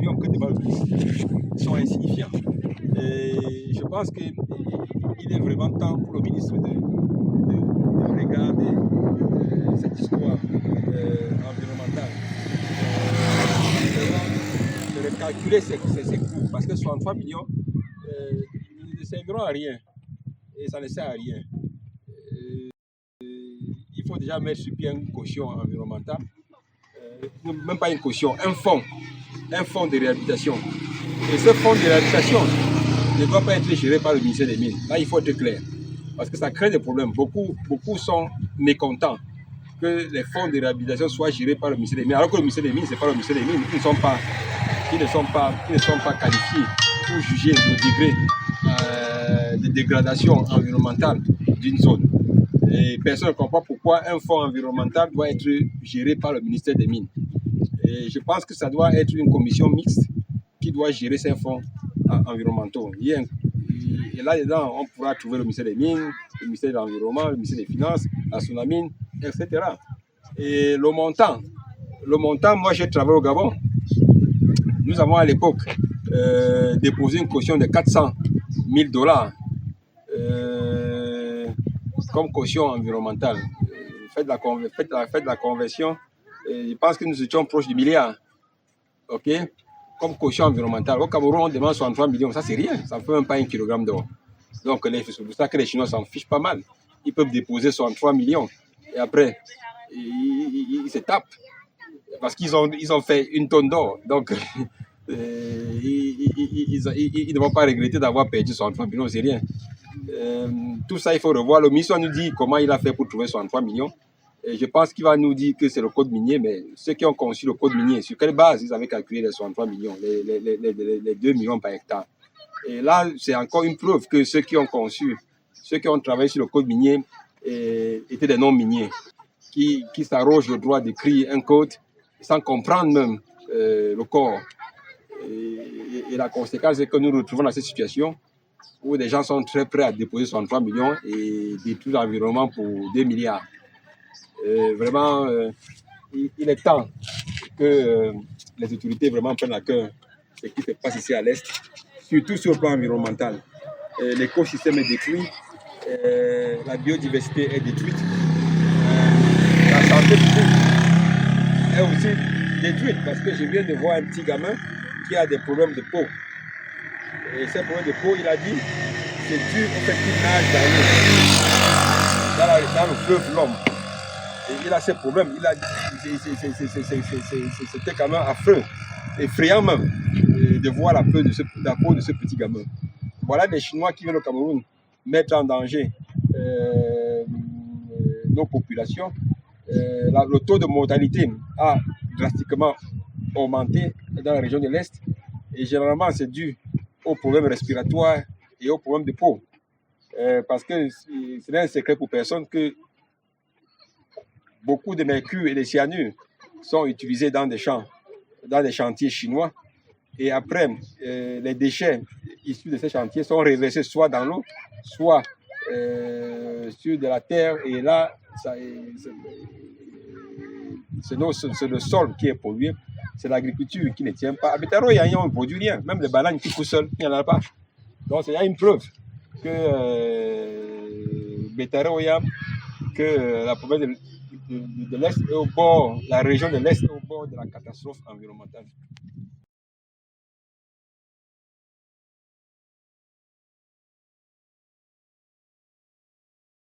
millions que demande le ministre sont insignifiants. Et je pense qu'il est vraiment temps pour le ministre de regarder cette histoire environnementale, de recalculer ses coûts, parce que 63 millions ne serviront à rien, et ça ne sert à rien. Il faut déjà mettre sur pied une caution environnementale, même pas une caution, un fonds de réhabilitation. Et ce fonds de réhabilitation ne doit pas être géré par le ministère des Mines. Là, il faut être clair, parce que ça crée des problèmes. Beaucoup sont mécontents que les fonds de réhabilitation soient gérés par le ministère des Mines, alors que le ministère des Mines, c'est pas le ministère des Mines, qui ne sont pas qualifiés pour juger le degré de dégradation environnementale d'une zone. Et personne ne comprend pourquoi un fonds environnemental doit être géré par le ministère des Mines. Et je pense que ça doit être une commission mixte qui doit gérer ces fonds environnementaux. Et là-dedans, on pourra trouver le ministère des Mines, le ministère de l'Environnement, le ministère des Finances, la Sonamine, etc. Et le montant, moi j'ai travaillé au Gabon. Nous avons à l'époque déposé une caution de 400 000 $ comme caution environnementale. Faites la conversion. Je pense que nous étions proches du milliard. OK? Comme caution environnementale. Au Cameroun, on demande 63 millions. Ça, c'est rien. Ça ne fait même pas 1 kg d'or. Donc, c'est pour ça que les Chinois s'en fichent pas mal. Ils peuvent déposer 63 millions. Et après, ils se tapent. Parce qu'ils ont fait 1 tonne d'or. Donc, ils ne vont pas regretter d'avoir perdu 63 millions. C'est rien. Tout ça, il faut revoir. Le ministre nous dit comment il a fait pour trouver 63 millions. Et je pense qu'il va nous dire que c'est le code minier, mais ceux qui ont conçu le code minier, sur quelle base ils avaient calculé les 63 millions, les 2 millions par hectare. Et là, c'est encore une preuve que ceux qui ont travaillé sur le code minier étaient des non-miniers, qui s'arrogent le droit d'écrire un code sans comprendre même le corps. Et la conséquence, c'est que nous nous retrouvons dans cette situation où des gens sont très prêts à déposer 63 millions et détruire l'environnement pour 2 milliards. Vraiment, il est temps que les autorités vraiment prennent à cœur ce qui se passe ici à l'Est, surtout sur le plan environnemental. L'écosystème est détruit, la biodiversité est détruite, la santé publique est aussi détruite, parce que je viens de voir un petit gamin qui a des problèmes de peau. Et ces problèmes de peau, il a dit, c'est dû au fait qu'il nage dans le fleuve Lom. Et il a ces problèmes. C'était quand même affreux, effrayant même, de voir la peau de ce petit gamin. Voilà des Chinois qui viennent au Cameroun mettre en danger nos populations. Le taux de mortalité a drastiquement augmenté dans la région de l'Est. Et généralement, c'est dû aux problèmes respiratoires et aux problèmes de peau. Parce que ce n'est un secret pour personne que beaucoup de mercure et de cyanure sont utilisés dans des chantiers chinois. Et après, les déchets issus de ces chantiers sont reversés soit dans l'eau, soit sur de la terre. Et là, c'est le sol qui est pollué. C'est l'agriculture qui ne tient pas. À Betaro, il ne produit rien. Même les bananes qui poussent seules, il n'y en a pas. Donc, il y a une preuve que Betaro, que la province de l'Est est au bord, la région de l'Est est au bord de la catastrophe environnementale.